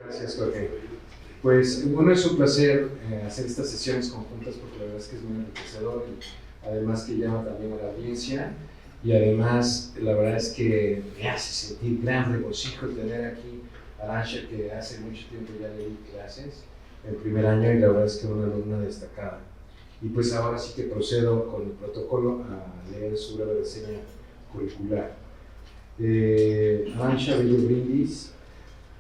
Gracias, Jorge. Pues bueno, es un placer hacer estas sesiones conjuntas porque la verdad es que es muy enriquecedor y además que llama también a la audiencia y además la verdad es que me hace sentir gran regocijo tener aquí a Arantxa, que hace mucho tiempo ya le di clases en primer año y la verdad es que es una alumna destacada. Y pues ahora sí que procedo con el protocolo a leer su breve reseña curricular. Arantxa Bello Brindis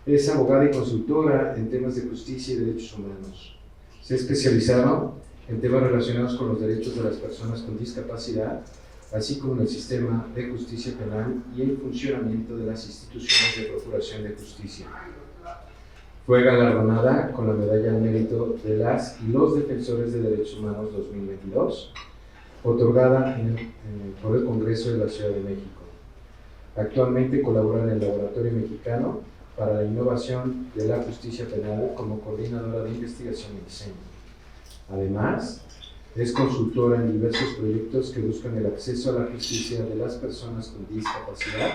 es abogada y consultora en temas de justicia y derechos humanos. Se ha especializado en temas relacionados con los derechos de las personas con discapacidad, así como en el sistema de justicia penal y el funcionamiento de las instituciones de procuración de justicia. Fue galardonada con la Medalla al Mérito de las y los Defensores de Derechos Humanos 2022, otorgada por el Congreso de la Ciudad de México. Actualmente colabora en el Laboratorio Mexicano para la Innovación de la Justicia Penal como coordinadora de investigación y diseño. Además, es consultora en diversos proyectos que buscan el acceso a la justicia de las personas con discapacidad,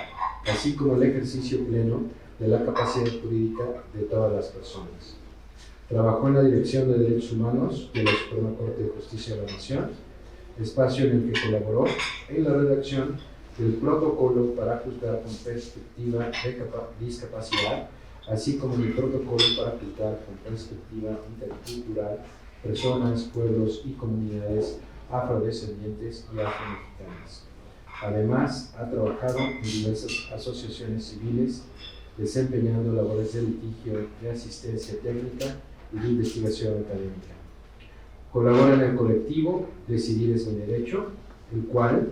así como el ejercicio pleno de la capacidad jurídica de todas las personas. Trabajó en la Dirección de Derechos Humanos de la Suprema Corte de Justicia de la Nación, espacio en el que colaboró en la redacción del protocolo para juzgar con perspectiva de discapacidad, así como el protocolo para juzgar con perspectiva intercultural personas, pueblos y comunidades afrodescendientes y afromexicanas. Además, ha trabajado en diversas asociaciones civiles, desempeñando labores de litigio, de asistencia técnica y de investigación académica. Colabora en el colectivo Decidir es mi derecho, el cual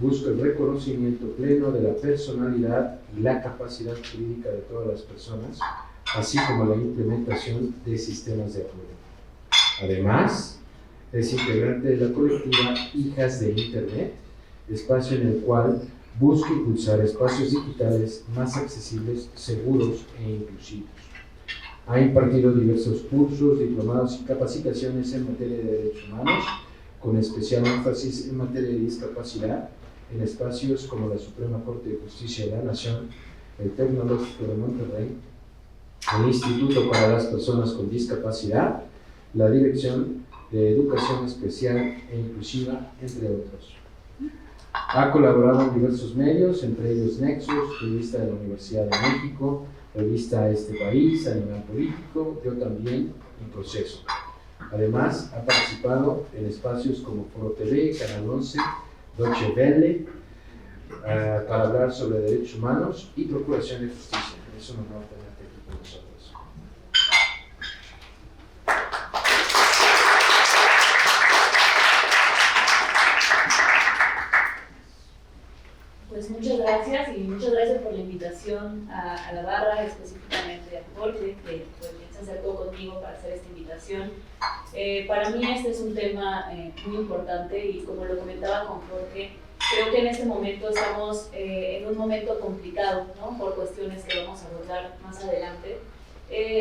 busca el reconocimiento pleno de la personalidad y la capacidad jurídica de todas las personas, así como la implementación de sistemas de apoyo. Además, es integrante de la colectiva Hijas de Internet, espacio en el cual busca impulsar espacios digitales más accesibles, seguros e inclusivos. Ha impartido diversos cursos, diplomados y capacitaciones en materia de derechos humanos, con especial énfasis en materia de discapacidad, en espacios como la Suprema Corte de Justicia de la Nación, el Tecnológico de Monterrey, el Instituto para las Personas con Discapacidad, la Dirección de Educación Especial e Inclusiva, entre otros. Ha colaborado en diversos medios, entre ellos Nexus, revista de la Universidad de México, revista Este País, Animal Político, Yo También y Proceso. Además, ha participado en espacios como Foro TV, Canal 11, Deutsche Welle, para hablar sobre derechos humanos y procuración de justicia. Es un honor tenerte aquí con nosotros. Pues muchas gracias y muchas gracias por la invitación a la barra, específicamente a Jorge, que se acercó conmigo para hacer esta invitación. Para mí este es un tema muy importante y como lo comentaba con Jorge, creo que en este momento estamos en un momento complicado, ¿no? Por cuestiones que vamos a abordar más adelante.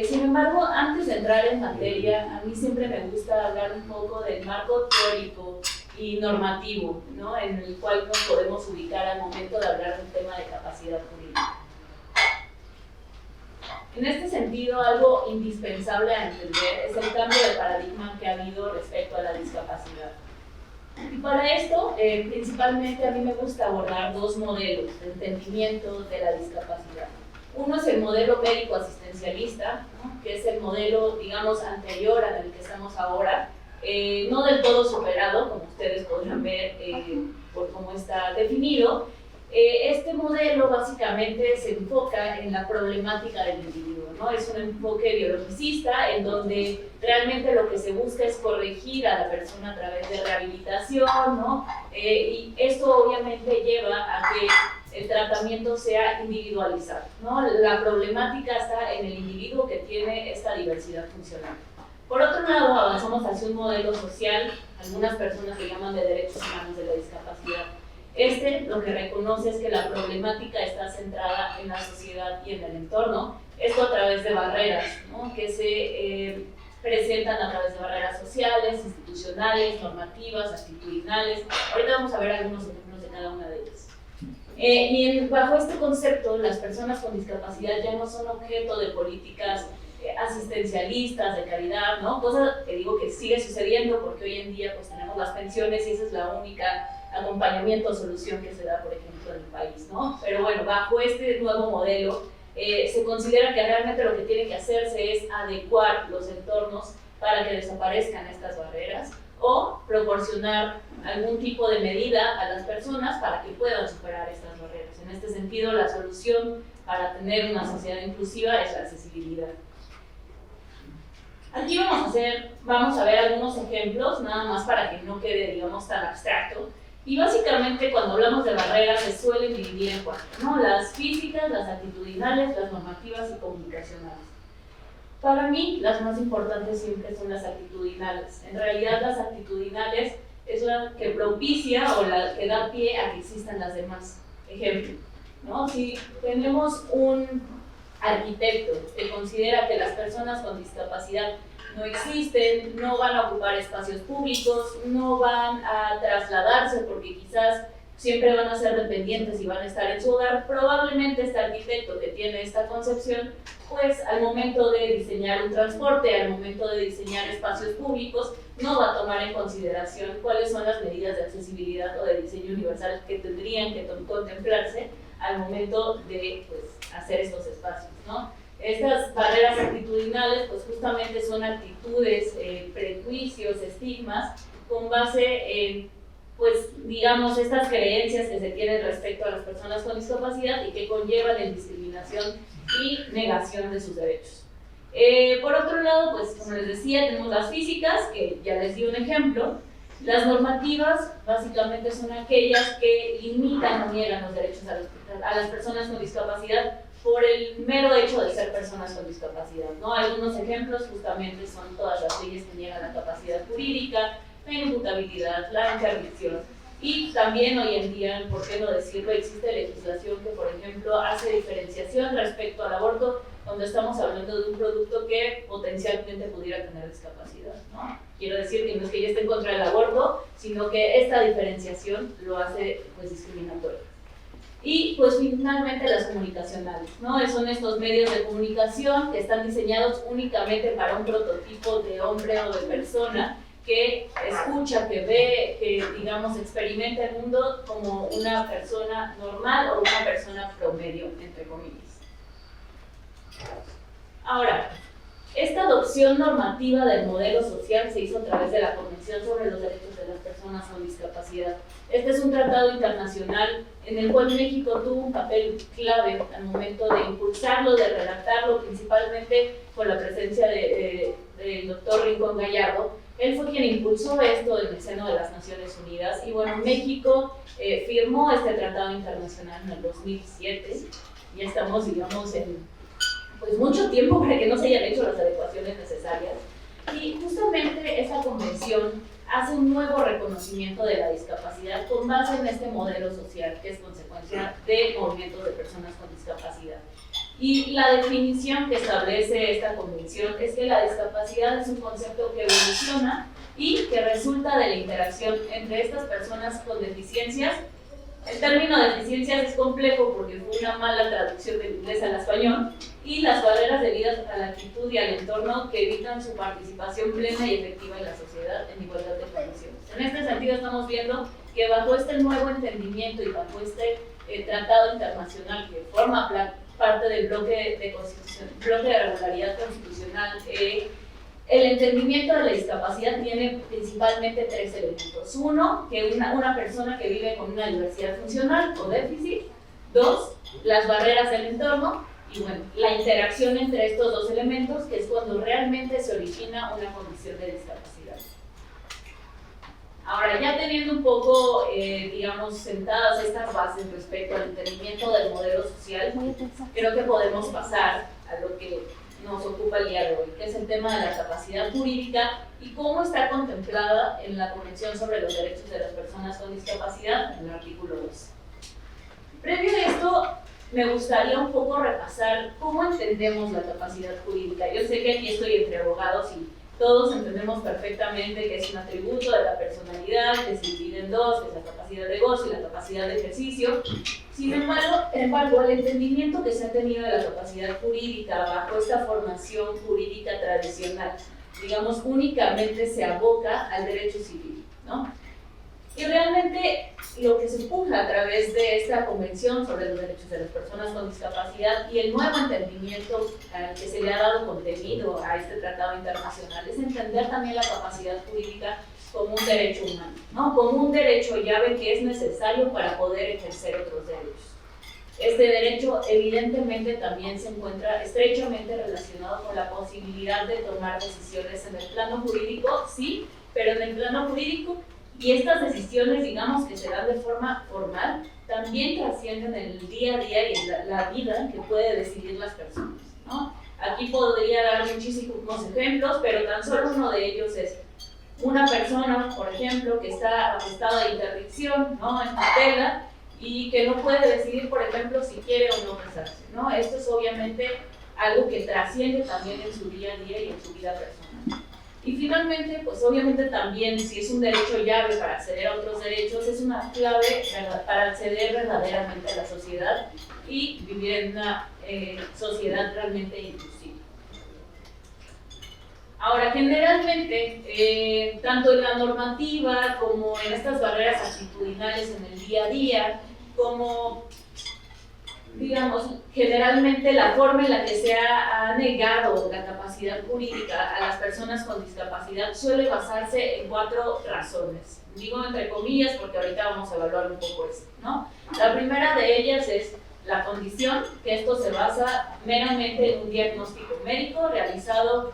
Sin embargo, antes de entrar en materia, a mí siempre me gusta hablar un poco del marco teórico y normativo, ¿no? En el cual nos podemos ubicar al momento de hablar de un tema de capacidad jurídica. En este sentido, algo indispensable a entender es el cambio de paradigma que ha habido respecto a la discapacidad. Y para esto, principalmente a mí me gusta abordar dos modelos de entendimiento de la discapacidad. Uno es el modelo médico-asistencialista, ¿no? Que es el modelo, digamos, anterior al que estamos ahora, no del todo superado, como ustedes podrán ver por cómo está definido. Este modelo básicamente se enfoca en la problemática del individuo, ¿no? Es un enfoque biologicista en donde realmente lo que se busca es corregir a la persona a través de rehabilitación, ¿no? Y esto obviamente lleva a que el tratamiento sea individualizado, ¿no? La problemática está en el individuo que tiene esta diversidad funcional. Por otro lado, avanzamos hacia un modelo social, algunas personas le llaman de derechos humanos de la discapacidad. Lo que reconoce es que la problemática está centrada en la sociedad y en el entorno, esto a través de barreras, ¿no? Que se presentan a través de barreras sociales, institucionales, normativas, actitudinales. Ahorita vamos a ver algunos ejemplos de cada una de ellas. Bajo este concepto, las personas con discapacidad ya no son objeto de políticas asistencialistas de caridad, ¿no? Cosa que digo que sigue sucediendo porque hoy en día pues tenemos las pensiones y esa es la única acompañamiento o solución que se da, por ejemplo, en el país, ¿no? Pero bueno, bajo este nuevo modelo se considera que realmente lo que tiene que hacerse es adecuar los entornos para que desaparezcan estas barreras o proporcionar algún tipo de medida a las personas para que puedan superar estas barreras. En este sentido, la solución para tener una sociedad inclusiva es la accesibilidad. Aquí vamos a ver algunos ejemplos, nada más para que no quede, digamos, tan abstracto. Y básicamente cuando hablamos de barreras se suelen dividir en cuatro, ¿no? Las físicas, las actitudinales, las normativas y comunicacionales. Para mí, las más importantes siempre son las actitudinales. En realidad, las actitudinales es la que propicia o la que da pie a que existan las demás. Ejemplo, ¿no? Si tenemos un arquitecto que considera que las personas con discapacidad no existen, no van a ocupar espacios públicos, no van a trasladarse porque quizás siempre van a ser dependientes y van a estar en su hogar, probablemente este arquitecto que tiene esta concepción, pues al momento de diseñar un transporte, al momento de diseñar espacios públicos, no va a tomar en consideración cuáles son las medidas de accesibilidad o de diseño universal que tendrían que contemplarse al momento de pues, hacer estos espacios, ¿no? Estas barreras actitudinales pues justamente son actitudes, prejuicios, estigmas con base en pues digamos estas creencias que se tienen respecto a las personas con discapacidad y que conllevan en discriminación y negación de sus derechos. Por otro lado, pues como les decía, tenemos las físicas, que ya les di un ejemplo. Las normativas básicamente son aquellas que limitan o niegan los derechos a las personas con discapacidad por el mero hecho de ser personas con discapacidad, ¿no? Algunos ejemplos justamente son todas las leyes que niegan la capacidad jurídica, la imputabilidad, la interdicción. Y también hoy en día, por qué no decirlo, existe legislación que, por ejemplo, hace diferenciación respecto al aborto cuando estamos hablando de un producto que potencialmente pudiera tener discapacidad, ¿no? Quiero decir que no es que yo esté en contra del aborto, sino que esta diferenciación lo hace pues, discriminatorio. Y pues finalmente las comunicacionales, ¿no? Son estos medios de comunicación que están diseñados únicamente para un prototipo de hombre o de persona que escucha, que ve, que digamos experimenta el mundo como una persona normal o una persona promedio, entre comillas. Ahora, esta adopción normativa del modelo social se hizo a través de la Convención sobre los Derechos de las Personas con Discapacidad. Este es un tratado internacional en el cual México tuvo un papel clave al momento de impulsarlo, de redactarlo, principalmente con la presencia del doctor Rincón Gallardo. Él fue quien impulsó esto en el seno de las Naciones Unidas y bueno, México firmó este tratado internacional en el 2007. Ya estamos, digamos, en pues mucho tiempo para que no se hayan hecho las adecuaciones necesarias. Y justamente esa convención hace un nuevo reconocimiento de la discapacidad con base en este modelo social que es consecuencia del movimiento de personas con discapacidad. Y la definición que establece esta convención es que la discapacidad es un concepto que evoluciona y que resulta de la interacción entre estas personas con deficiencias. El término deficiencias es complejo porque fue una mala traducción del inglés al español, y las barreras debidas a la actitud y al entorno que evitan su participación plena y efectiva en la sociedad en igualdad de condiciones. En este sentido estamos viendo que bajo este nuevo entendimiento y bajo este tratado internacional que forma parte del bloque de regularidad constitucional, el entendimiento de la discapacidad tiene principalmente tres elementos. Uno, que una persona que vive con una diversidad funcional o déficit. Dos, las barreras del entorno. Y bueno, la interacción entre estos dos elementos, que es cuando realmente se origina una condición de discapacidad. Ahora, ya teniendo un poco, digamos, sentadas estas bases respecto al entendimiento del modelo social, creo que podemos pasar a lo que nos ocupa el día de hoy, que es el tema de la capacidad jurídica y cómo está contemplada en la Convención sobre los Derechos de las Personas con Discapacidad, en el artículo 2. Previo a esto, me gustaría un poco repasar cómo entendemos la capacidad jurídica. Yo sé que aquí estoy entre abogados Todos entendemos perfectamente que es un atributo de la personalidad, que se divide en dos, que es la capacidad de gozo y la capacidad de ejercicio. Sin embargo, el entendimiento que se ha tenido de la capacidad jurídica bajo esta formación jurídica tradicional, digamos, únicamente se aboca al derecho civil, ¿no? Y realmente lo que se empuja a través de esta Convención sobre los Derechos de las Personas con Discapacidad y el nuevo entendimiento al que se le ha dado contenido a este tratado internacional es entender también la capacidad jurídica como un derecho humano, ¿no? Como un derecho llave que es necesario para poder ejercer otros derechos. Este derecho evidentemente también se encuentra estrechamente relacionado con la posibilidad de tomar decisiones en el plano jurídico, sí, pero en el plano jurídico. Y estas decisiones, digamos, que se dan de forma formal, también trascienden el día a día y la vida que puede decidir las personas, ¿no? Aquí podría dar muchísimos ejemplos, pero tan solo uno de ellos es una persona, por ejemplo, que está afectada de interdicción, ¿no?, en tutela, y que no puede decidir, por ejemplo, si quiere o no casarse, ¿no? Esto es obviamente algo que trasciende también en su día a día y en su vida personal. Y finalmente, pues obviamente también, si es un derecho llave para acceder a otros derechos, es una clave para acceder verdaderamente a la sociedad y vivir en una sociedad realmente inclusiva. Ahora, generalmente, tanto en la normativa como en estas barreras actitudinales en el día a día, como digamos, generalmente la forma en la que se ha negado la capacidad jurídica a las personas con discapacidad suele basarse en 4 razones. Digo entre comillas porque ahorita vamos a evaluar un poco esto, ¿no? La primera de ellas es la condición, que esto se basa meramente en un diagnóstico médico realizado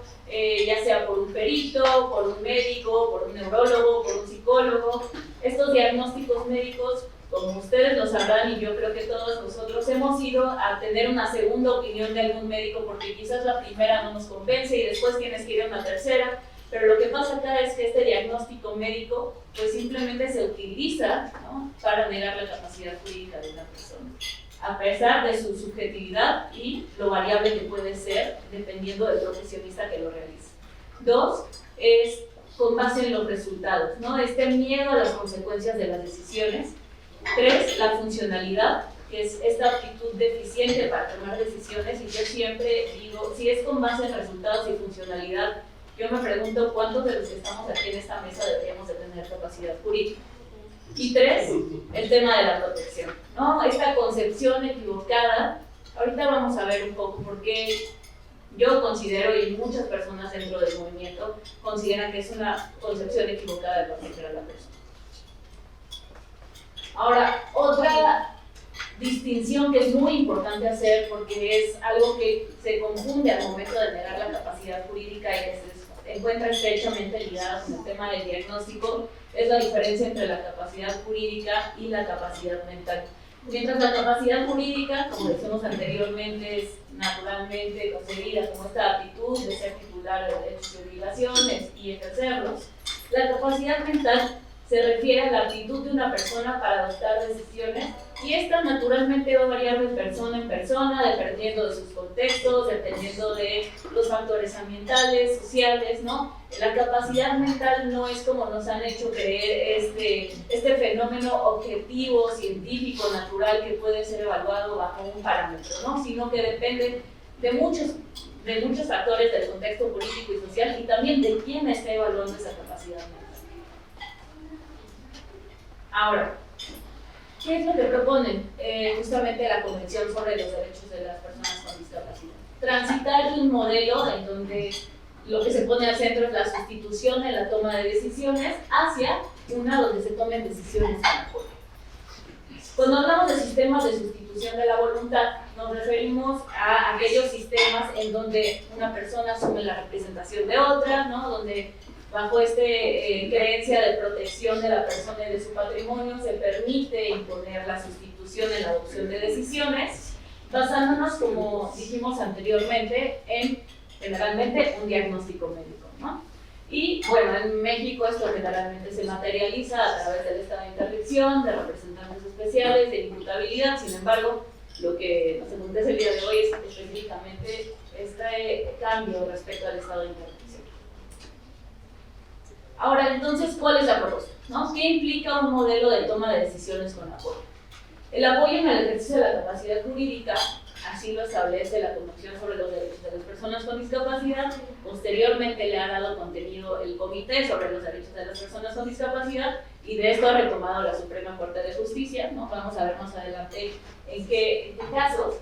ya sea por un perito, por un médico, por un neurólogo, por un psicólogo. Estos diagnósticos médicos, como ustedes lo sabrán y yo creo que todos nosotros, hemos ido a tener una segunda opinión de algún médico porque quizás la primera no nos convence y después tienes que ir a una tercera, pero lo que pasa acá es que este diagnóstico médico pues simplemente se utiliza, ¿no?, para negar la capacidad jurídica de una persona, a pesar de su subjetividad y lo variable que puede ser dependiendo del profesionista que lo realice. 2, es con base en los resultados, ¿no?, este miedo a las consecuencias de las decisiones. 3, la funcionalidad, que es esta aptitud deficiente para tomar decisiones, y yo siempre digo, si es con base en resultados y funcionalidad, yo me pregunto cuántos de los que estamos aquí en esta mesa deberíamos de tener capacidad jurídica. Y 3, el tema de la protección, ¿no? Esta concepción equivocada, ahorita vamos a ver un poco por qué yo considero, y muchas personas dentro del movimiento consideran que es una concepción equivocada de proteger a la persona. Ahora, otra distinción que es muy importante hacer, porque es algo que se confunde al momento de negar la capacidad jurídica y que se encuentra estrechamente ligada con el tema del diagnóstico, es la diferencia entre la capacidad jurídica y la capacidad mental. Mientras la capacidad jurídica, como decimos anteriormente, es naturalmente concebida como esta aptitud de ser titular de derechos y obligaciones y ejercerlos, la capacidad mental se refiere a la aptitud de una persona para adoptar decisiones, y esta naturalmente va a variar de persona en persona, dependiendo de sus contextos, dependiendo de los factores ambientales, sociales, ¿no? La capacidad mental no es como nos han hecho creer este fenómeno objetivo, científico, natural, que puede ser evaluado bajo un parámetro, ¿no?, sino que depende de muchos factores del contexto político y social, y también de quién está evaluando esa capacidad mental. Ahora, ¿qué es lo que proponen justamente la Convención sobre los Derechos de las Personas con Discapacidad? Transitar de un modelo en donde lo que se pone al centro es la sustitución en la toma de decisiones hacia una donde se tomen decisiones con apoyo. Cuando hablamos de sistemas de sustitución de la voluntad, nos referimos a aquellos sistemas en donde una persona asume la representación de otra, ¿no?, donde bajo esta creencia de protección de la persona y de su patrimonio se permite imponer la sustitución en la adopción de decisiones, basándonos, como dijimos anteriormente, en generalmente un diagnóstico médico, ¿no? Y bueno, en México esto generalmente se materializa a través del estado de interdicción, de representantes especiales, de imputabilidad. Sin embargo, lo que nos acontece el día de hoy es específicamente este cambio respecto al estado de interdicción. Ahora, entonces, ¿cuál es la propuesta? ¿No? ¿Qué implica un modelo de toma de decisiones con apoyo? El apoyo en el ejercicio de la capacidad jurídica, así lo establece la Convención sobre los Derechos de las Personas con Discapacidad. Posteriormente le ha dado contenido el Comité sobre los Derechos de las Personas con Discapacidad, y de esto ha retomado la Suprema Corte de Justicia, ¿no? Vamos a ver más adelante en qué casos.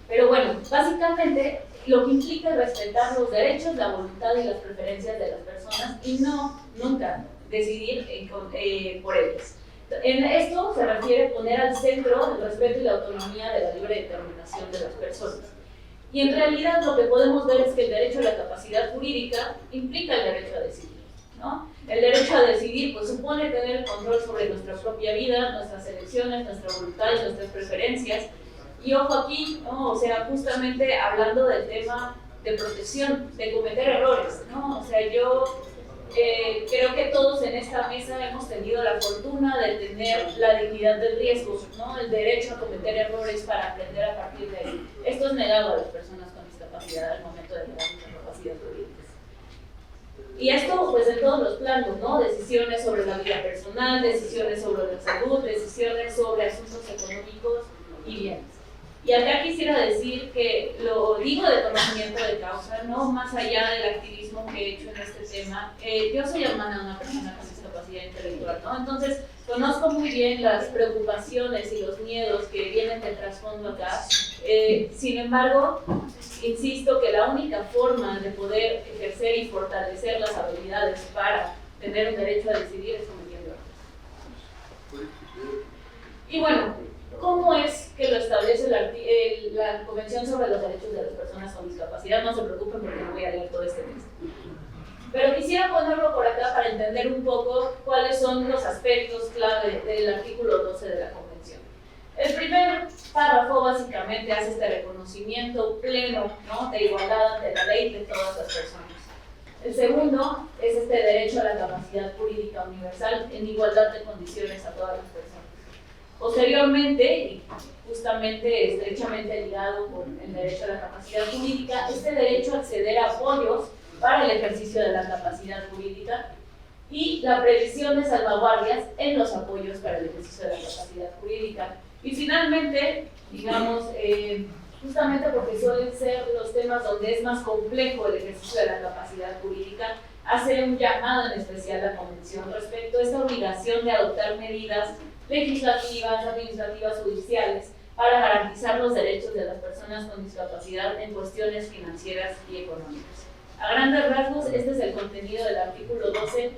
Pero bueno, básicamente lo que implica es respetar los derechos, la voluntad y las preferencias de las personas y nunca decidir por ellas. En esto se refiere a poner al centro el respeto y la autonomía de la libre determinación de las personas. Y en realidad lo que podemos ver es que el derecho a la capacidad jurídica implica el derecho a decidir, ¿no? El derecho a decidir pues supone tener el control sobre nuestra propia vida, nuestras elecciones, nuestra voluntad y nuestras preferencias. Y ojo aquí, ¿no? O sea, justamente hablando del tema de protección, de cometer errores, ¿no? O sea, yo creo que todos en esta mesa hemos tenido la fortuna de tener la dignidad del riesgo, ¿no? El derecho a cometer errores para aprender a partir de ahí. Esto es negado a las personas con discapacidad al momento de tener discapacidad jurídica. Y esto pues en todos los planos, ¿no? Decisiones sobre la vida personal, decisiones sobre la salud, decisiones sobre asuntos económicos y bienes. Y acá quisiera decir que lo digo de conocimiento de causa, no más allá del activismo que he hecho en este tema. Yo soy hermana de una persona con discapacidad intelectual, ¿no? Entonces conozco muy bien las preocupaciones y los miedos que vienen de trasfondo acá. Sin embargo, insisto que la única forma de poder ejercer y fortalecer las habilidades para tener un derecho a decidir es cometiendo errores. Y bueno, ¿cómo es que lo establece la Convención sobre los Derechos de las Personas con Discapacidad? No se preocupen porque no voy a leer todo este texto. Pero quisiera ponerlo por acá para entender un poco cuáles son los aspectos clave del artículo 12 de la Convención. El primer párrafo básicamente hace este reconocimiento pleno, ¿no?, de igualdad ante la ley de todas las personas. El segundo es este derecho a la capacidad jurídica universal en igualdad de condiciones a todas las personas. Posteriormente, y justamente estrechamente ligado con el derecho a la capacidad jurídica, este derecho a acceder a apoyos para el ejercicio de la capacidad jurídica y la previsión de salvaguardias en los apoyos para el ejercicio de la capacidad jurídica. Y finalmente, digamos, justamente porque suelen ser los temas donde es más complejo el ejercicio de la capacidad jurídica, hace un llamado en especial a la Convención respecto a esta obligación de adoptar medidas legislativas, administrativas, judiciales, para garantizar los derechos de las personas con discapacidad en cuestiones financieras y económicas. A grandes rasgos, este es el contenido del artículo 12.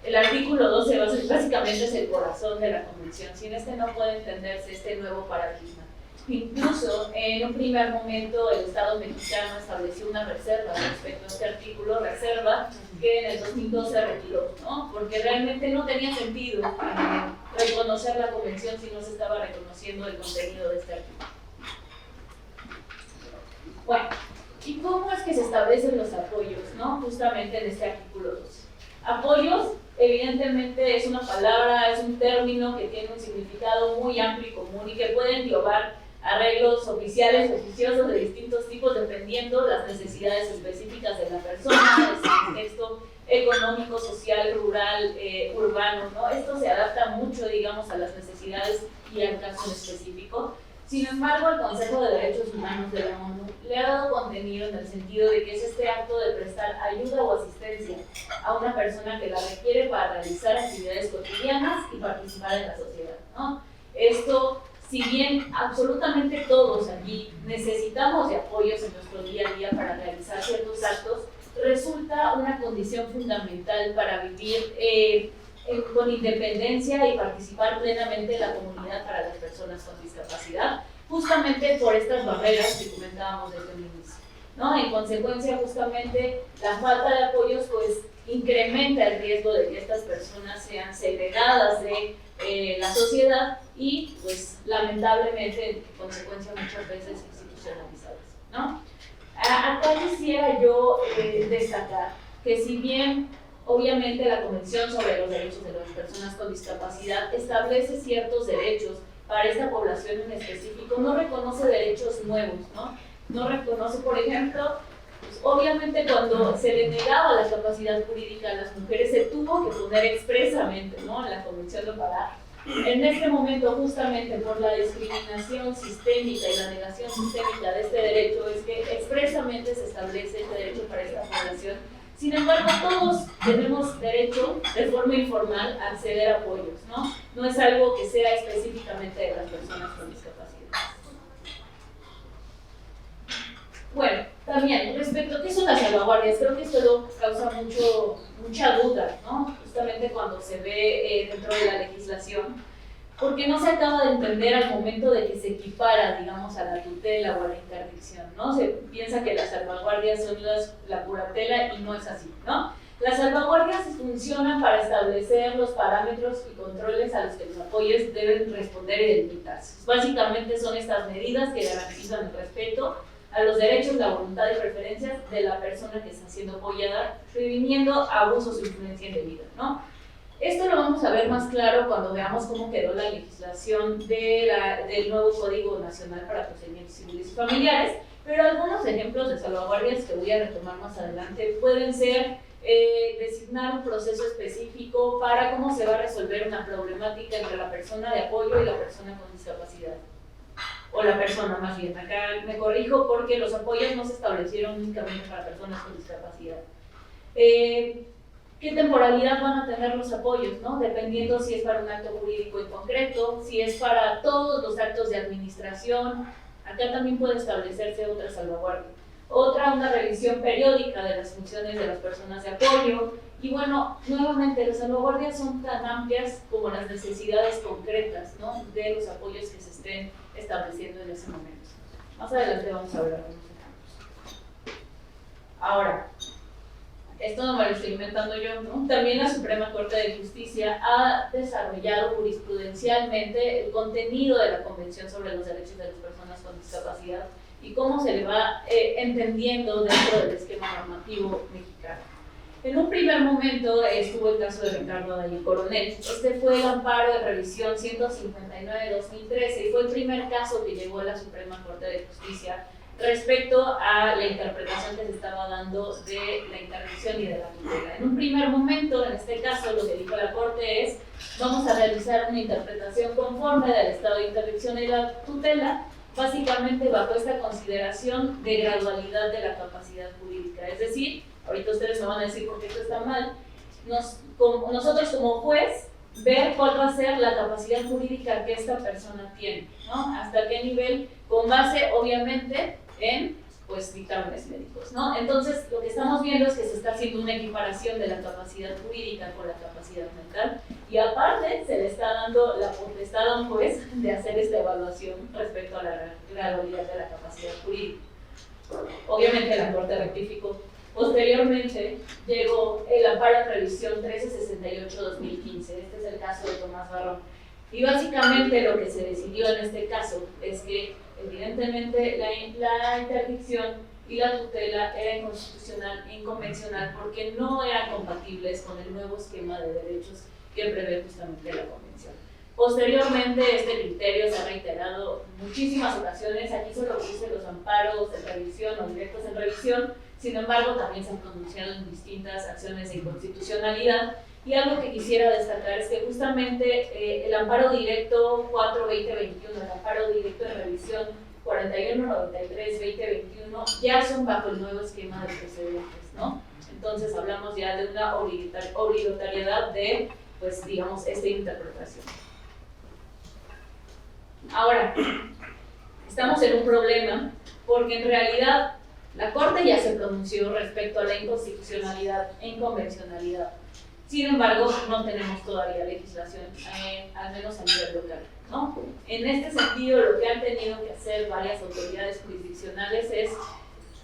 El artículo 12 básicamente es el corazón de la Convención. Sin este no puede entenderse este nuevo paradigma. Incluso, en un primer momento, el Estado mexicano estableció una reserva respecto a este artículo, reserva que en el 2012 retiró, ¿no? Porque realmente no tenía sentido reconocer la Convención si no se estaba reconociendo el contenido de este artículo. Bueno, ¿y cómo es que se establecen los apoyos, ¿no?, justamente en este artículo 12? Apoyos, evidentemente, es una palabra, es un término que tiene un significado muy amplio y común y que puede englobar arreglos oficiales, oficiosos de distintos tipos dependiendo las necesidades específicas de la persona, de su contexto económico, social, rural, urbano, ¿no? Esto se adapta mucho, digamos, a las necesidades y al caso en específico. Sin embargo, el Consejo de Derechos Humanos de la ONU le ha dado contenido en el sentido de que es este acto de prestar ayuda o asistencia a una persona que la requiere para realizar actividades cotidianas y participar en la sociedad, ¿no? Esto, si bien absolutamente todos aquí necesitamos de apoyos en nuestro día a día para realizar ciertos actos, resulta una condición fundamental para vivir con independencia y participar plenamente en la comunidad para las personas con discapacidad, justamente por estas barreras que comentábamos desde el inicio, ¿no? En consecuencia, justamente, la falta de apoyos pues incrementa el riesgo de que estas personas sean segregadas de la sociedad y, pues, lamentablemente, en consecuencia, muchas veces institucionalizadas, ¿no? Acá quisiera yo destacar que si bien obviamente la Convención sobre los Derechos de las Personas con Discapacidad establece ciertos derechos para esta población en específico, no reconoce derechos nuevos, ¿no? No reconoce, por ejemplo, Pues, obviamente cuando se le negaba la capacidad jurídica a las mujeres se tuvo que poner expresamente, ¿no?, en la Convención de Pará. En este momento, justamente por la discriminación sistémica y la negación sistémica de este derecho, es que expresamente se establece este derecho para esta población. Sin embargo, todos tenemos derecho de forma informal a acceder a apoyos, ¿no? No es algo que sea específicamente de las personas con discapacidad. Bueno, también respecto a qué son las salvaguardias, creo que esto lo causa mucha duda, ¿no? Justamente cuando se ve dentro de la legislación, porque no se acaba de entender al momento de que se equipara, digamos, a la tutela o a la interdicción, ¿no? Se piensa que las salvaguardias son la curatela y no es así, ¿no? Las salvaguardias funcionan para establecer los parámetros y controles a los que los apoyos deben responder y delimitarse. Básicamente son estas medidas que garantizan el respeto a los derechos, la voluntad y preferencias de la persona que está siendo apoyada, previniendo abusos o influencia indebida, ¿no? Esto lo vamos a ver más claro cuando veamos cómo quedó la legislación del nuevo Código Nacional para Procedimientos Civiles y Familiares, pero algunos ejemplos de salvaguardias que voy a retomar más adelante pueden ser designar un proceso específico para cómo se va a resolver una problemática entre la persona de apoyo y la persona con discapacidad. O la persona, más bien, acá me corrijo porque los apoyos no se establecieron únicamente para personas con discapacidad. ¿Qué temporalidad van a tener los apoyos, ¿no? Dependiendo si es para un acto jurídico en concreto, si es para todos los actos de administración, acá también puede establecerse otra salvaguardia. Otra, una revisión periódica de las funciones de las personas de apoyo. Y bueno, nuevamente, las salvaguardias son tan amplias como las necesidades concretas, ¿no?, de los apoyos que se estén estableciendo en ese momento. Más adelante vamos a ver algunos ejemplos. Ahora, esto no me lo estoy inventando yo, ¿no? También la Suprema Corte de Justicia ha desarrollado jurisprudencialmente el contenido de la Convención sobre los Derechos de las Personas con Discapacidad y cómo se le va entendiendo dentro del esquema normativo mexicano. En un primer momento estuvo el caso de Ricardo Darío Coronel. Este fue el amparo de revisión 159-2013 y fue el primer caso que llegó a la Suprema Corte de Justicia respecto a la interpretación que se estaba dando de la interdicción y de la tutela. En un primer momento, en este caso, lo que dijo la Corte es: vamos a realizar una interpretación conforme del estado de interdicción y la tutela, básicamente bajo esta consideración de gradualidad de la capacidad jurídica. Es decir, ahorita ustedes me van a decir por qué esto está mal, nosotros como juez ver cuál va a ser la capacidad jurídica que esta persona tiene, ¿no? Hasta qué nivel, con base obviamente en pues dictámenes médicos, ¿no? Entonces lo que estamos viendo es que se está haciendo una equiparación de la capacidad jurídica con la capacidad mental y aparte se le está dando la potestad a un juez de hacer esta evaluación respecto a la gradualidad de la capacidad jurídica. Obviamente la Corte rectificó. Posteriormente llegó el amparo en revisión 1368-2015, este es el caso de Tomás Barrón. Y básicamente lo que se decidió en este caso es que evidentemente la interdicción y la tutela era inconstitucional e inconvencional porque no eran compatibles con el nuevo esquema de derechos que prevé justamente la Convención. Posteriormente, este criterio se ha reiterado en muchísimas ocasiones. Aquí solo dicen los amparos en revisión o directos en revisión. Sin embargo, también se han pronunciado en distintas acciones de inconstitucionalidad. Y algo que quisiera destacar es que justamente el amparo directo 4-2021, el amparo directo en revisión 41-93-2021 ya son bajo el nuevo esquema de precedentes, ¿no? Entonces hablamos ya de una obligatoriedad de, pues digamos, esta interpretación. Ahora, estamos en un problema porque en realidad la Corte ya se pronunció respecto a la inconstitucionalidad e inconvencionalidad. Sin embargo, no tenemos todavía legislación, al menos a nivel local, ¿no? En este sentido, lo que han tenido que hacer varias autoridades jurisdiccionales es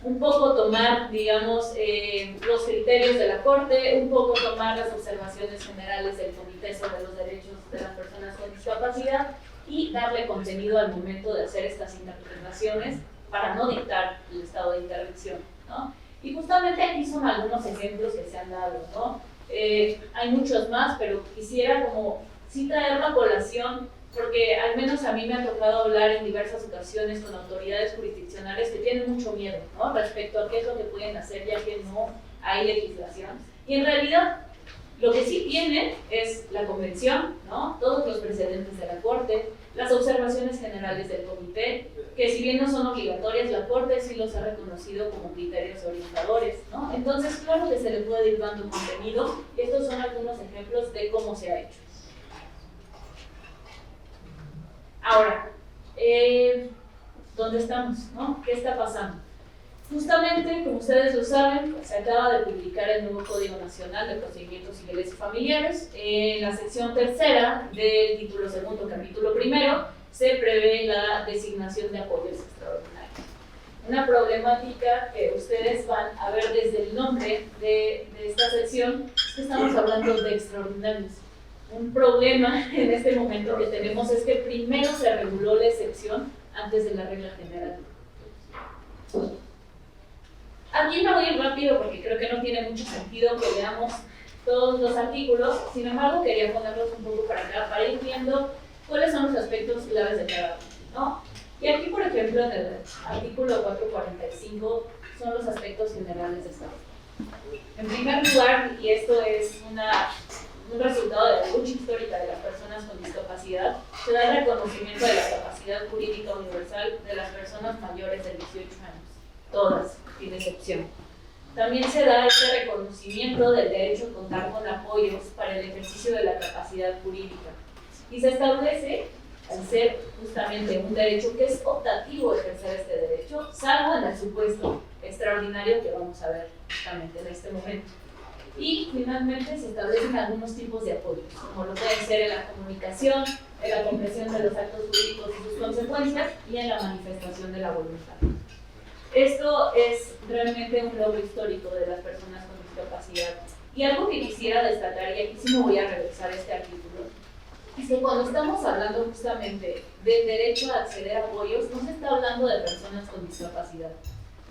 un poco tomar, digamos, los criterios de la Corte, un poco tomar las observaciones generales del Comité sobre los Derechos de las Personas con Discapacidad y darle contenido al momento de hacer estas interpretaciones para no dictar el estado de interdicción, ¿no? Y justamente aquí son algunos ejemplos que se han dado, ¿no? Hay muchos más, pero quisiera como sí traer la colación porque al menos a mí me ha tocado hablar en diversas ocasiones con autoridades jurisdiccionales que tienen mucho miedo, ¿no?, respecto a qué es lo que pueden hacer ya que no hay legislación. Y en realidad lo que sí tienen es la convención, ¿no?, todos los precedentes de la Corte, las observaciones generales del comité, que si bien no son obligatorias, la Corte sí los ha reconocido como criterios orientadores, ¿no? Entonces, claro que se le puede ir dando contenido, y estos son algunos ejemplos de cómo se ha hecho. Ahora, ¿dónde estamos, no? ¿Qué está pasando? Justamente, como ustedes lo saben, pues, se acaba de publicar el nuevo Código Nacional de Procedimientos Civiles y Familiares. En la sección tercera del título segundo, capítulo primero, se prevé la designación de apoyos extraordinarios. Una problemática que ustedes van a ver desde el nombre de esta sección es que estamos hablando de extraordinarios. Un problema en este momento que tenemos es que primero se reguló la excepción antes de la regla general. Aquí me voy a ir rápido porque creo que no tiene mucho sentido que leamos todos los artículos, sin embargo quería ponerlos un poco para acá para ir viendo cuáles son los aspectos claves de cada uno, ¿no? Y aquí, por ejemplo, en el artículo 445 son los aspectos generales de esta ley. En primer lugar, y esto es un resultado de la lucha histórica de las personas con discapacidad, se da el reconocimiento de la capacidad jurídica universal de las personas mayores de 18 años, todas, sin excepción. También se da este reconocimiento del derecho a contar con apoyos para el ejercicio de la capacidad jurídica. Y se establece, al ser justamente un derecho que es optativo ejercer este derecho, salvo en el supuesto extraordinario que vamos a ver justamente en este momento. Y finalmente se establecen algunos tipos de apoyos, como lo pueden ser en la comunicación, en la comprensión de los actos jurídicos y sus consecuencias, y en la manifestación de la voluntad. Esto es realmente un logro histórico de las personas con discapacidad. Y algo que quisiera destacar, y aquí sí me voy a revisar este artículo, es que cuando estamos hablando justamente del derecho a acceder a apoyos, no se está hablando de personas con discapacidad,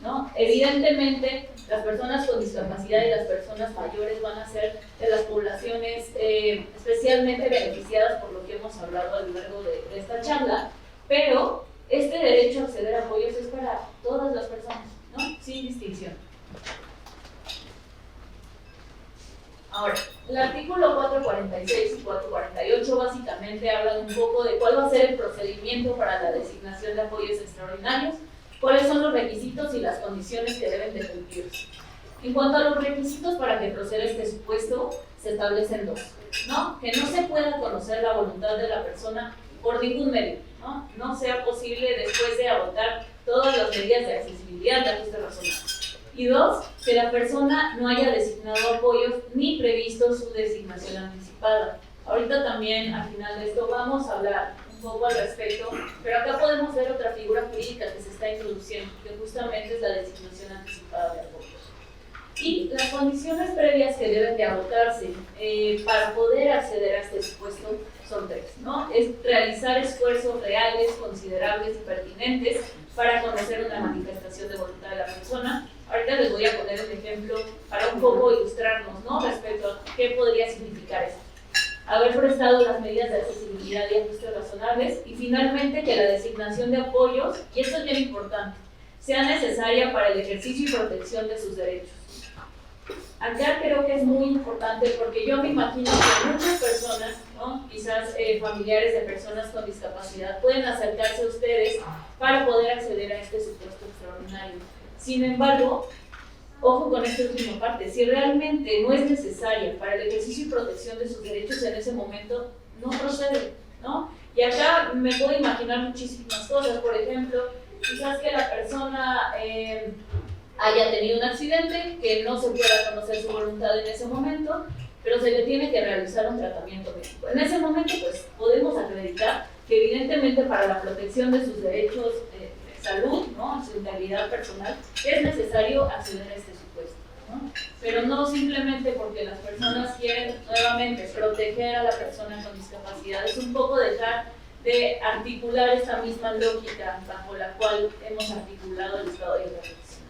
¿no? Evidentemente, las personas con discapacidad y las personas mayores van a ser de las poblaciones especialmente beneficiadas por lo que hemos hablado a lo largo de esta charla, pero este derecho a acceder a apoyos es para todas las personas, ¿no?, sin distinción. Ahora, el artículo 446 y 448 básicamente hablan un poco de cuál va a ser el procedimiento para la designación de apoyos extraordinarios, cuáles son los requisitos y las condiciones que deben de cumplirse. En cuanto a los requisitos para que proceda este supuesto, se establecen dos, ¿no? Que no se pueda conocer la voluntad de la persona por ningún medio, ¿no? No sea posible después de agotar todas las medidas de accesibilidad de ajuste razonable. Y dos, que la persona no haya designado apoyos ni previsto su designación anticipada. Ahorita también, al final de esto, vamos a hablar un poco al respecto, pero acá podemos ver otra figura jurídica que se está introduciendo, que justamente es la designación anticipada de apoyos. Y las condiciones previas que deben de agotarse para poder acceder a este supuesto son tres, ¿no? Es realizar esfuerzos reales, considerables y pertinentes para conocer una manifestación de voluntad de la persona. Ahorita les voy a poner un ejemplo para un poco ilustrarnos, ¿no?, respecto a qué podría significar esto. Haber prestado las medidas de accesibilidad y ajustes razonables, y finalmente que la designación de apoyos, y esto es bien importante, sea necesaria para el ejercicio y protección de sus derechos. Acá creo que es muy importante porque yo me imagino que muchas personas, ¿no?, quizás familiares de personas con discapacidad, pueden acercarse a ustedes para poder acceder a este supuesto extraordinario. Sin embargo, ojo con esta última parte, si realmente no es necesaria para el ejercicio y protección de sus derechos en ese momento, no procede, ¿no? Y acá me puedo imaginar muchísimas cosas, por ejemplo, quizás que la persona haya tenido un accidente, que no se pueda conocer su voluntad en ese momento, pero se le tiene que realizar un tratamiento médico. En ese momento, pues, podemos acreditar que evidentemente para la protección de sus derechos de salud, ¿no?, su integridad personal, es necesario acceder a este supuesto, ¿no? Pero no simplemente porque las personas quieren nuevamente proteger a la persona con discapacidad, es un poco dejar de articular esta misma lógica bajo la cual hemos articulado el estado de protección.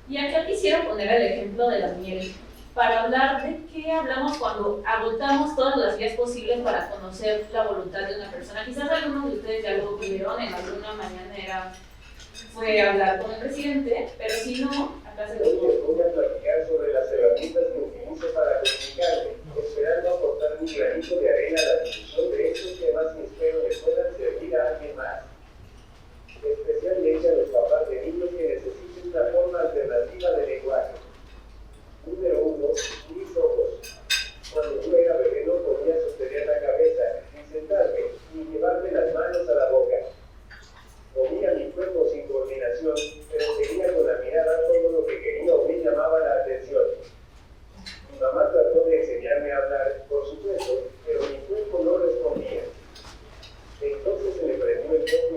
Y acá quisiera poner el ejemplo de la miel para hablar de qué hablamos cuando agotamos todas las vías posibles para conocer la voluntad de una persona. Quizás algunos de ustedes ya lo vieron en alguna mañanera, fue hablar con el presidente, pero si no, acá se lo voy a platicar sobre las herramientas que utilizo para comunicarme, esperando aportar un granito de arena a la discusión de estos temas y espero que puedan servir a alguien más, especialmente a los papás de niños que necesiten una forma alternativa de lenguaje. Número 1, mis ojos. Cuando yo era bebé no podía sostener la cabeza, ni sentarme, ni llevarme las manos a la boca. Movía mi cuerpo sin coordinación, pero seguía con la mirada todo lo que quería o me llamaba la atención. Mi mamá trató de enseñarme a hablar, por supuesto, pero mi cuerpo no respondía. Entonces se me prendió el foco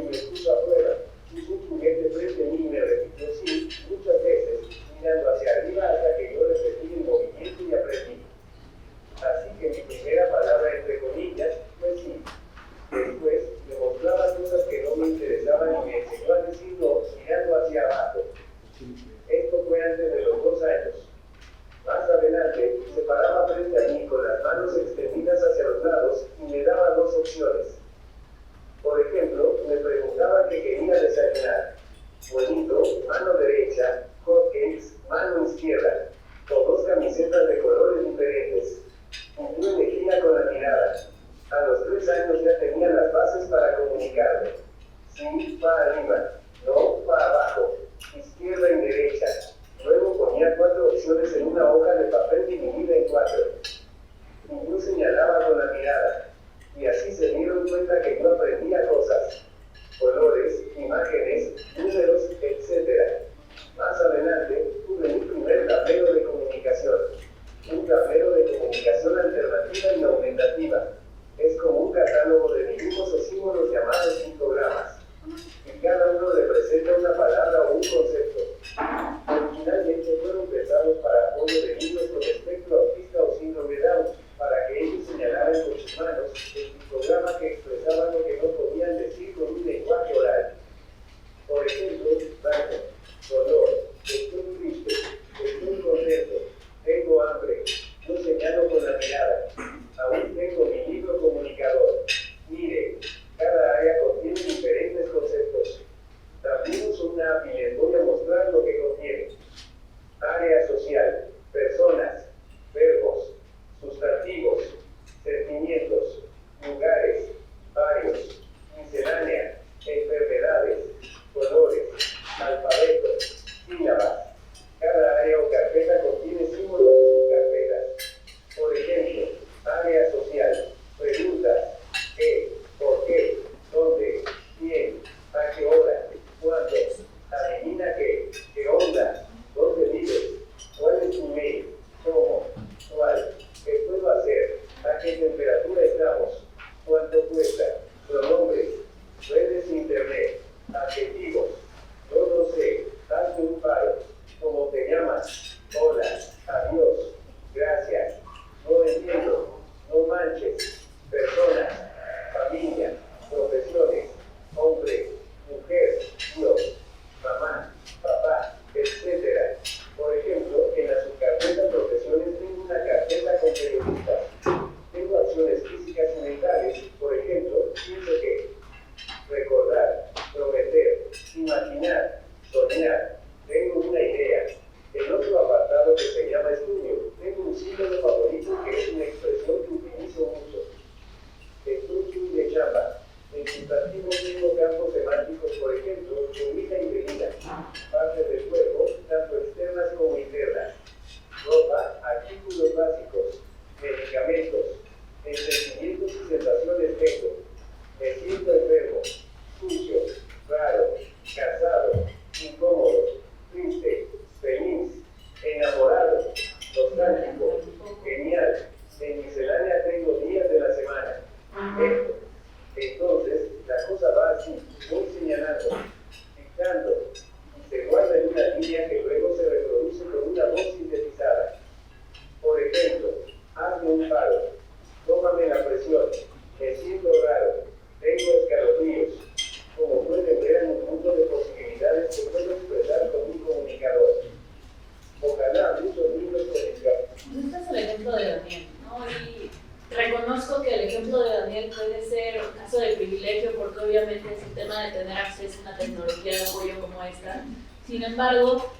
una tecnología de apoyo como esta. Sin embargo,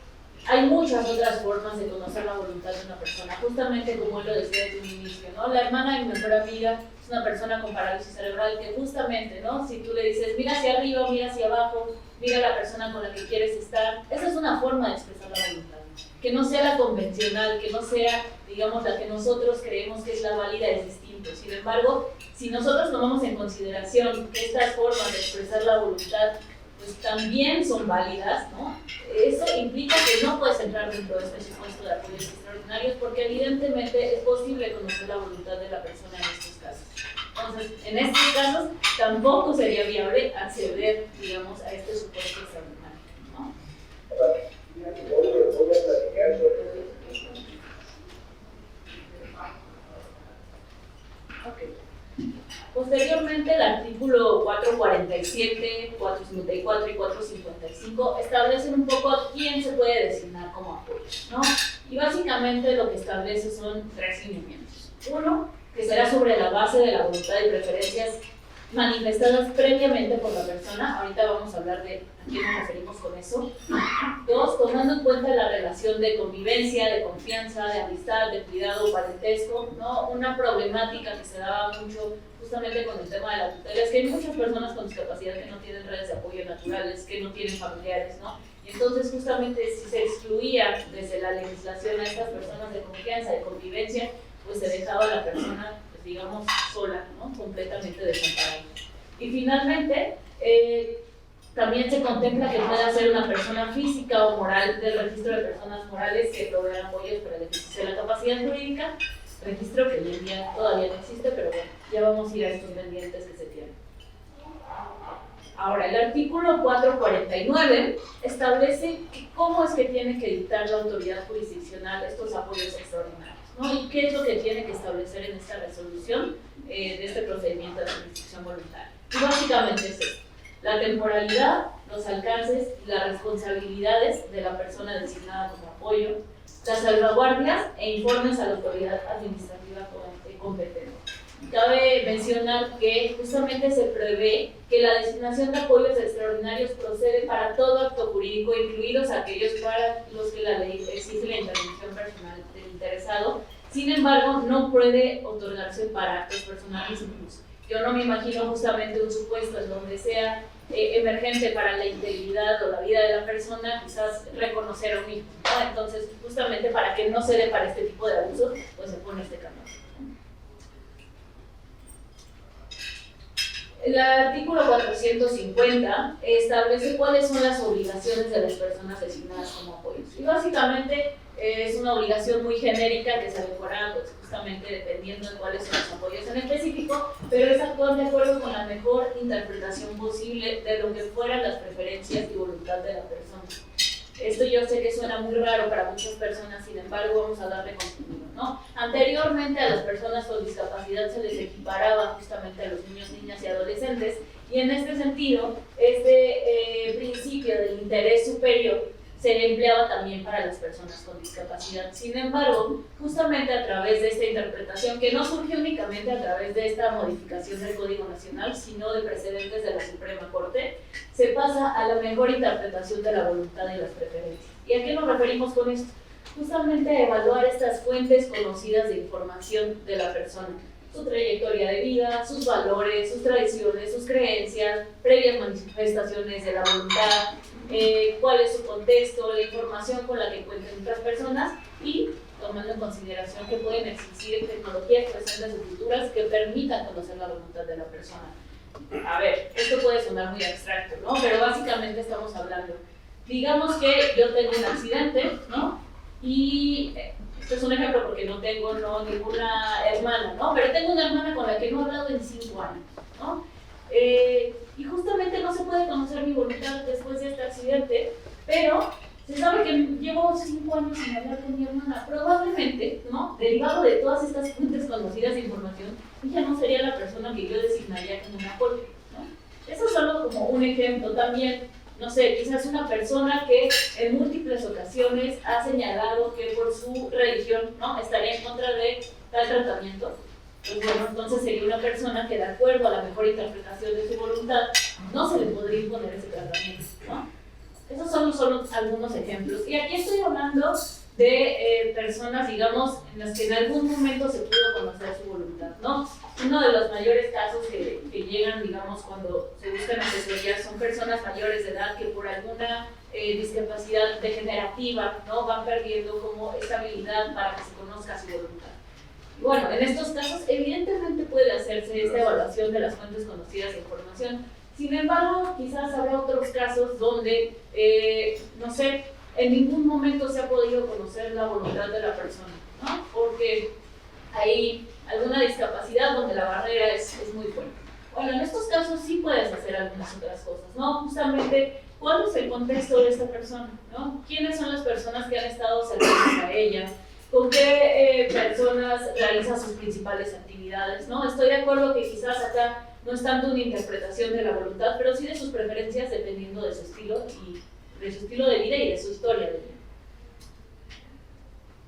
hay muchas otras formas de conocer la voluntad de una persona, justamente como él lo decía desde un inicio, ¿no? La hermana de mi mejor amiga es una persona con parálisis cerebral que justamente, ¿no? Si tú le dices, mira hacia arriba, mira hacia abajo, mira a la persona con la que quieres estar, esa es una forma de expresar la voluntad. Que no sea la convencional, que no sea, digamos, la que nosotros creemos que es la válida, es distinto. Sin embargo, si nosotros tomamos en consideración que estas formas de expresar la voluntad pues también son válidas, ¿no? Eso implica que no puedes entrar dentro de este supuesto de apoyos extraordinarios porque evidentemente es posible conocer la voluntad de la persona en estos casos. Entonces, en estos casos tampoco sería viable acceder, digamos, a este supuesto extraordinario, ¿no? Voy a platicar sobre Posteriormente, el artículo 447, 454 y 455 establecen un poco a quién se puede designar como apoyo, ¿no? Y básicamente lo que establece son 3 lineamientos. Uno, que será sobre la base de la voluntad y preferencias manifestadas previamente por la persona. Ahorita vamos a hablar de a quién nos referimos con eso. 2, tomando en cuenta la relación de convivencia, de confianza, de amistad, de cuidado, parentesco, ¿no? Una problemática que se daba mucho justamente con el tema de la tutela es que hay muchas personas con discapacidad que no tienen redes de apoyo naturales, que no tienen familiares, ¿no? Y entonces justamente si se excluía desde la legislación a estas personas de confianza, de convivencia, pues se dejaba a la persona, pues digamos, sola, ¿no? Completamente desamparada. Y finalmente, también se contempla que pueda ser una persona física o moral del registro de personas morales que provean apoyos para el ejercicio de la capacidad jurídica, registro que hoy en día todavía no existe, pero bueno, ya vamos a ir a estos pendientes que se tienen. Ahora, el artículo 449 establece cómo es que tiene que dictar la autoridad jurisdiccional estos apoyos extraordinarios, ¿no? Y qué es lo que tiene que establecer en esta resolución de este procedimiento de jurisdicción voluntaria. Y básicamente es esto: la temporalidad, los alcances y las responsabilidades de la persona designada como apoyo, las salvaguardias e informes a la autoridad administrativa competente. Cabe mencionar que justamente se prevé que la designación de apoyos extraordinarios procede para todo acto jurídico, incluidos aquellos para los que la ley exige la intervención personal del interesado. Sin embargo, no puede otorgarse para actos personales incluso. Yo no me imagino justamente un supuesto en donde sea emergente para la integridad o la vida de la persona, quizás reconocer a un hijo, ¿no? Entonces, justamente para que no se dé para este tipo de abusos, pues se pone este canon. El artículo 450 establece cuáles son las obligaciones de las personas designadas como apoyos. Y básicamente es una obligación muy genérica que se adecuará pues, justamente dependiendo de cuáles son los apoyos en específico, pero es actuar de acuerdo con la mejor interpretación posible de lo que fueran las preferencias y voluntad de la persona. Esto yo sé que suena muy raro para muchas personas, sin embargo vamos a darle contenido, ¿no? Anteriormente a las personas con discapacidad se les equiparaba justamente a los niños, niñas y adolescentes, y en este sentido, este principio del interés superior se empleaba también para las personas con discapacidad. Sin embargo, justamente a través de esta interpretación, que no surge únicamente a través de esta modificación del Código Nacional, sino de precedentes de la Suprema Corte, se pasa a la mejor interpretación de la voluntad y las preferencias. ¿Y a qué nos referimos con esto? Justamente a evaluar estas fuentes conocidas de información de la persona, su trayectoria de vida, sus valores, sus tradiciones, sus creencias, previas manifestaciones de la voluntad, cuál es su contexto, la información con la que cuentan otras personas y tomando en consideración que pueden existir tecnologías presentes y futuras que permitan conocer la voluntad de la persona. A ver, esto puede sonar muy abstracto, ¿no? Pero básicamente estamos hablando. Digamos que yo tengo un accidente, ¿no? Y esto es un ejemplo porque no tengo ninguna hermana, ¿no? Pero tengo una hermana con la que no he hablado en 5 años, ¿no? Y justamente no se puede conocer mi voluntad después de este accidente, pero se sabe que llevo 5 años sin hablar con mi hermana. Probablemente, ¿no? Derivado de todas estas fuentes conocidas de información, ella no sería la persona que yo designaría como un apoyo, ¿no? Eso es solo como un ejemplo. También, no sé, quizás una persona que en múltiples ocasiones ha señalado que por su religión, ¿no? estaría en contra de tal tratamiento. Pues bueno, entonces sería una persona que de acuerdo a la mejor interpretación de su voluntad no se le podría imponer ese tratamiento, ¿no? Esos son solo algunos ejemplos. Y aquí estoy hablando de personas, digamos, en las que en algún momento se pudo conocer su voluntad, ¿no? Uno de los mayores casos que llegan, digamos, cuando se buscan asesorías son personas mayores de edad que por alguna discapacidad degenerativa, ¿no? Van perdiendo como esta habilidad para que se conozca su voluntad. Y bueno, en estos casos evidentemente puede hacerse esta evaluación de las fuentes conocidas de información. Sin embargo, quizás habrá otros casos donde, no sé, en ningún momento se ha podido conocer la voluntad de la persona, ¿no? Porque hay alguna discapacidad donde la barrera es muy fuerte. Bueno, en estos casos sí puedes hacer algunas otras cosas, ¿no? Justamente, ¿cuál es el contexto de esta persona, ¿no? ¿Quiénes son las personas que han estado cercanas a ella? ¿Con qué personas realiza sus principales actividades, ¿no? Estoy de acuerdo que quizás acá no es tanto una interpretación de la voluntad, pero sí de sus preferencias dependiendo de su estilo de vida y de su historia de vida.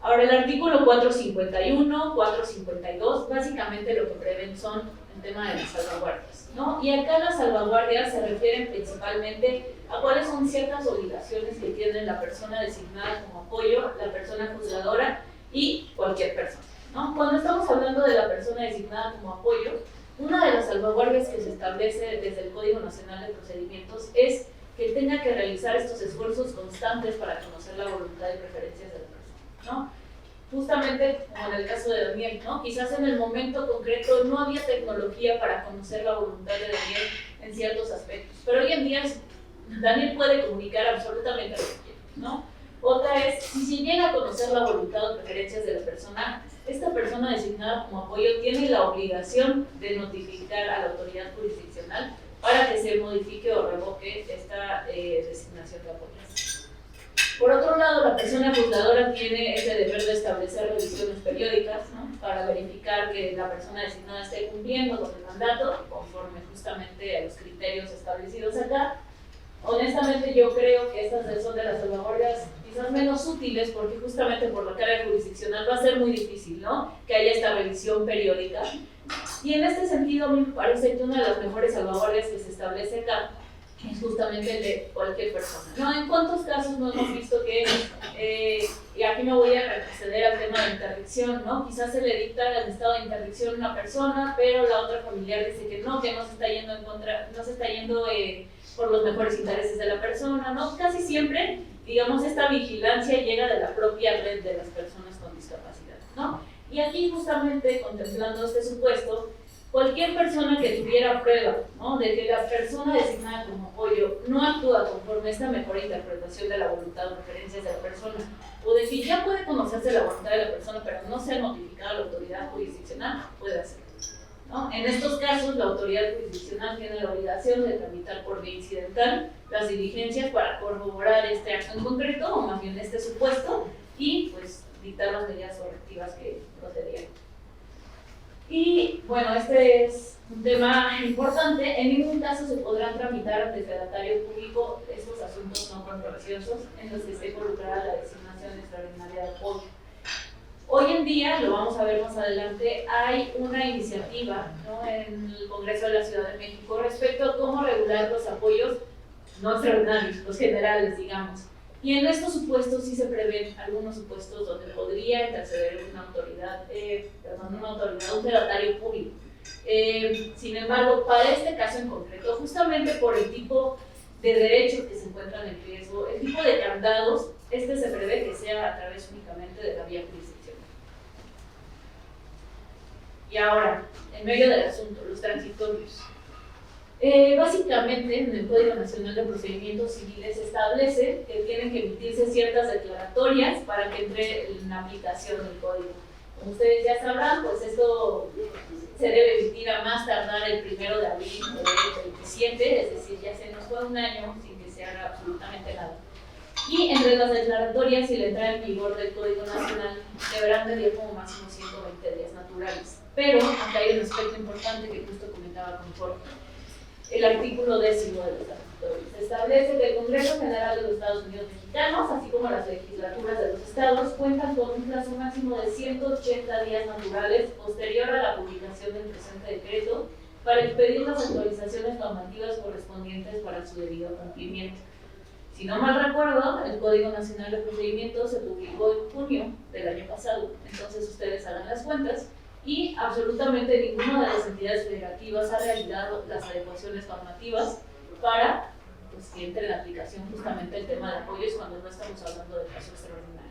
Ahora, el artículo 451, 452, básicamente lo que prevén son el tema de las salvaguardias, ¿no? Y acá las salvaguardias se refieren principalmente a cuáles son ciertas obligaciones que tiene la persona designada como apoyo, la persona juzgadora y cualquier persona, ¿no? Cuando estamos hablando de la persona designada como apoyo, una de las salvaguardias que se establece desde el Código Nacional de Procedimientos es que tenga que realizar estos esfuerzos constantes para conocer la voluntad y preferencias de la persona, ¿no? Justamente como en el caso de Daniel, ¿no? Quizás en el momento concreto no había tecnología para conocer la voluntad de Daniel en ciertos aspectos, pero hoy en día Daniel puede comunicar absolutamente lo que quiere, ¿no? Otra es, si se llega a conocer la voluntad o preferencias de la persona, esta persona designada como apoyo tiene la obligación de notificar a la autoridad jurisdiccional para que se modifique o revoque esta designación de apoyo. Por otro lado, la persona juzgadora tiene ese deber de establecer revisiones periódicas, ¿no? Para verificar que la persona designada esté cumpliendo con el mandato conforme justamente a los criterios establecidos acá. Honestamente, yo creo que estas son de las salvaguardias quizás menos útiles porque justamente por la carga jurisdiccional va a ser muy difícil, ¿no? Que haya esta revisión periódica. Y en este sentido, a mí me parece que una de las mejores salvaguardias que se establece acá es justamente el de cualquier persona, ¿no? En cuántos casos no hemos visto que, y aquí me voy a retroceder al tema de interdicción, ¿no? Quizás se le dicta el estado de interdicción a una persona, pero la otra familiar dice que no se está yendo en contra, no se está yendo por los mejores intereses de la persona, ¿no? Casi siempre, digamos, esta vigilancia llega de la propia red de las personas con discapacidad, ¿no? Y aquí justamente contemplando este supuesto, cualquier persona que tuviera prueba, ¿no? De que la persona designada como apoyo no actúa conforme a esta mejor interpretación de la voluntad o preferencias de la persona, o de que ya puede conocerse la voluntad de la persona pero no se ha notificado a la autoridad jurisdiccional, puede hacerlo, ¿no? En estos casos, la autoridad jurisdiccional tiene la obligación de tramitar por vía incidental las diligencias para corroborar este acto en concreto, o más bien este supuesto, y pues dictar las medidas correctivas que procedieran. Y bueno, este es un tema importante. En ningún caso se podrán tramitar ante el fedatario público estos asuntos no contenciosos en los que esté involucrada la designación extraordinaria de apoyo. Hoy en día, lo vamos a ver más adelante, hay una iniciativa, ¿no? En el Congreso de la Ciudad de México respecto a cómo regular los apoyos no extraordinarios, los generales, digamos. Y en estos supuestos sí se prevén algunos supuestos donde podría interceder una autoridad, un fedatario público. Sin embargo, para este caso en concreto, justamente por el tipo de derechos que se encuentran en riesgo, el tipo de candados, se prevé que sea a través únicamente de la vía jurisdiccional. Y ahora, en medio del asunto, los transitorios. Básicamente, en el Código Nacional de Procedimientos Civiles se establece que tienen que emitirse ciertas declaratorias para que entre en aplicación del código. Como ustedes ya sabrán, pues esto se debe emitir a más tardar el 1 de abril del 27, es decir, ya se nos fue un año sin que se haga absolutamente nada. Y entre las declaratorias y la entrada en vigor del Código Nacional deberán tener como máximo 120 días naturales. Pero acá hay un aspecto importante que justo comentaba con Jorge. El artículo 10 de los transitorios establece que el Congreso General de los Estados Unidos Mexicanos, así como las legislaturas de los estados, cuentan con un plazo máximo de 180 días naturales posterior a la publicación del presente decreto para expedir las actualizaciones normativas correspondientes para su debido cumplimiento. Si no mal recuerdo, el Código Nacional de Procedimientos se publicó en junio del año pasado, entonces ustedes hagan las cuentas, y absolutamente ninguna de las entidades federativas ha realizado las adecuaciones normativas para pues, que entre en aplicación justamente el tema de apoyos cuando no estamos hablando de caso extraordinario.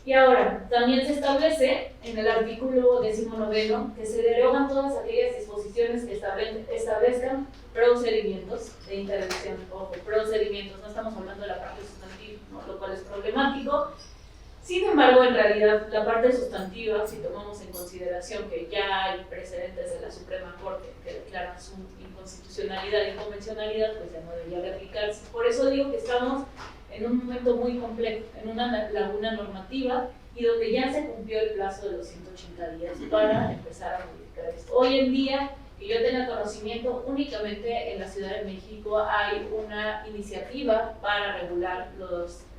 Y ahora, también se establece en el artículo 19 que se derogan todas aquellas disposiciones que establezcan procedimientos de intervención. Ojo, procedimientos, no estamos hablando de la parte sustantiva, ¿no? Lo cual es problemático. Sin embargo, en realidad, la parte sustantiva, si tomamos en consideración que ya hay precedentes de la Suprema Corte que declaran su inconstitucionalidad y inconvencionalidad, pues ya no debería de aplicarse. Por eso digo que estamos en un momento muy complejo, en una laguna normativa y donde ya se cumplió el plazo de los 180 días para empezar a modificar esto. Hoy en día, que yo tenga conocimiento, únicamente en la Ciudad de México hay una iniciativa para regular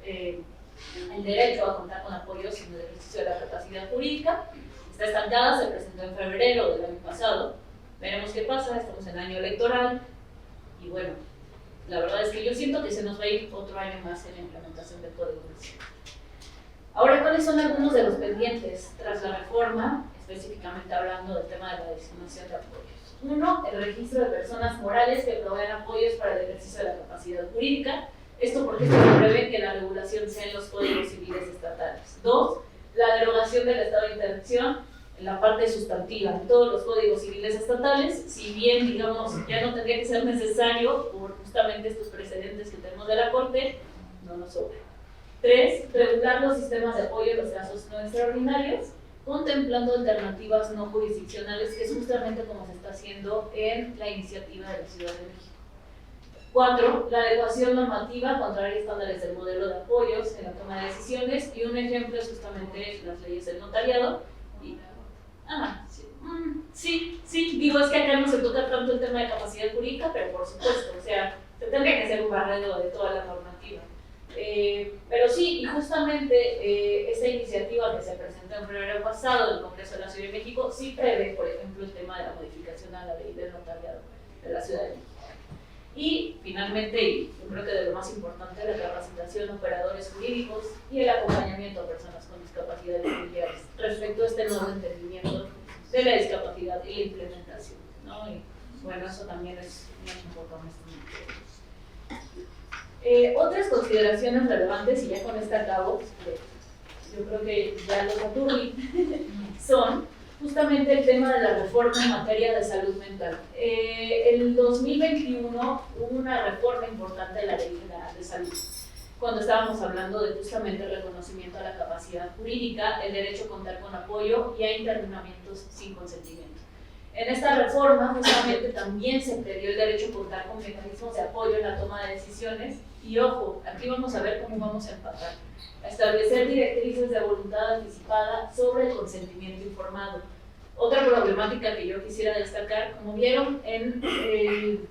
el derecho a contar con apoyos en el ejercicio de la capacidad jurídica. Está estancada, se presentó en febrero del año pasado. Veremos qué pasa, estamos en año electoral y bueno, la verdad es que yo siento que se nos va a ir otro año más en la implementación del Código Nacional. Ahora, ¿cuáles son algunos de los pendientes tras la reforma, específicamente hablando del tema de la designación de apoyos? Uno, el registro de personas morales que proveen apoyos para el ejercicio de la capacidad jurídica. Esto porque se prevé que la regulación sea en los códigos civiles estatales. Dos, la derogación del estado de interdicción en la parte sustantiva en todos los códigos civiles estatales, si bien, digamos, ya no tendría que ser necesario por justamente estos precedentes que tenemos de la Corte, no nos sobra. Tres, regular los sistemas de apoyo en los casos no extraordinarios, contemplando alternativas no jurisdiccionales, que es justamente como se está haciendo en la iniciativa de la Ciudad de México. 4. La adecuación normativa contraria a estándares del modelo de apoyos en la toma de decisiones, y un ejemplo es justamente las leyes del notariado. Sí, digo, es que acá no se toca tanto el tema de capacidad jurídica, pero por supuesto, o sea, se tendría que hacer un barrido de toda la normativa. Pero sí, y justamente esta iniciativa que se presentó en febrero pasado del Congreso de la Ciudad de México sí prevé, por ejemplo, el tema de la modificación a la ley del notariado de la Ciudad de México. Y finalmente, y yo creo que de lo más importante, la capacitación de operadores jurídicos y el acompañamiento a personas con discapacidad y familiares respecto a este nuevo entendimiento de la discapacidad y la implementación, ¿no? Y bueno, eso también es muy importante. Otras consideraciones relevantes, y ya con esta acabo, yo creo que ya los aturdí, son justamente el tema de la reforma en materia de salud mental. En 2021 hubo una reforma importante de la Ley General de Salud, cuando estábamos hablando de justamente el reconocimiento a la capacidad jurídica, el derecho a contar con apoyo y a internamientos sin consentimiento. En esta reforma justamente también se previó el derecho a contar con mecanismos de apoyo en la toma de decisiones, y ojo, aquí vamos a ver cómo vamos a empatar, a establecer directrices de voluntad anticipada sobre el consentimiento informado. Otra problemática que yo quisiera destacar, como vieron en el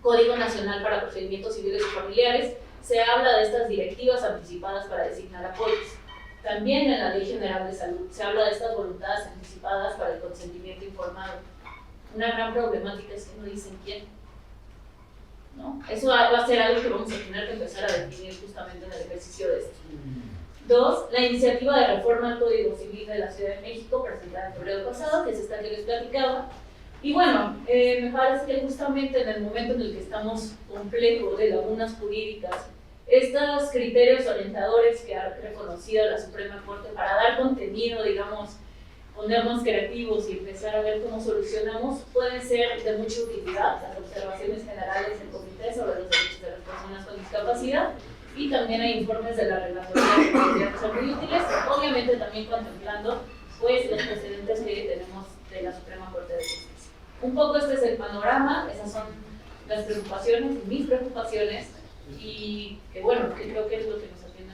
Código Nacional para Procedimientos Civiles y Familiares, se habla de estas directivas anticipadas para designar apoyos. También en la Ley General de Salud se habla de estas voluntades anticipadas para el consentimiento informado. Una gran problemática es que no dicen quién, ¿no? Eso va a ser algo que vamos a tener que empezar a definir justamente en el ejercicio de esto. 2. La iniciativa de reforma al Código Civil de la Ciudad de México, presentada en febrero pasado, que es esta que les platicaba. Y bueno, me parece que justamente en el momento en el que estamos complejo de lagunas jurídicas, estos criterios orientadores que ha reconocido la Suprema Corte para dar contenido, digamos, ponernos creativos y empezar a ver cómo solucionamos, pueden ser de mucha utilidad. Las observaciones generales del Comité sobre los derechos de las personas con discapacidad, y también hay informes de la Relatoría que son muy útiles, obviamente también contemplando pues, los precedentes que tenemos de la Suprema Corte de Justicia. Un poco este es el panorama, esas son las preocupaciones y mis preocupaciones, y que bueno, que creo que es lo que nos atiende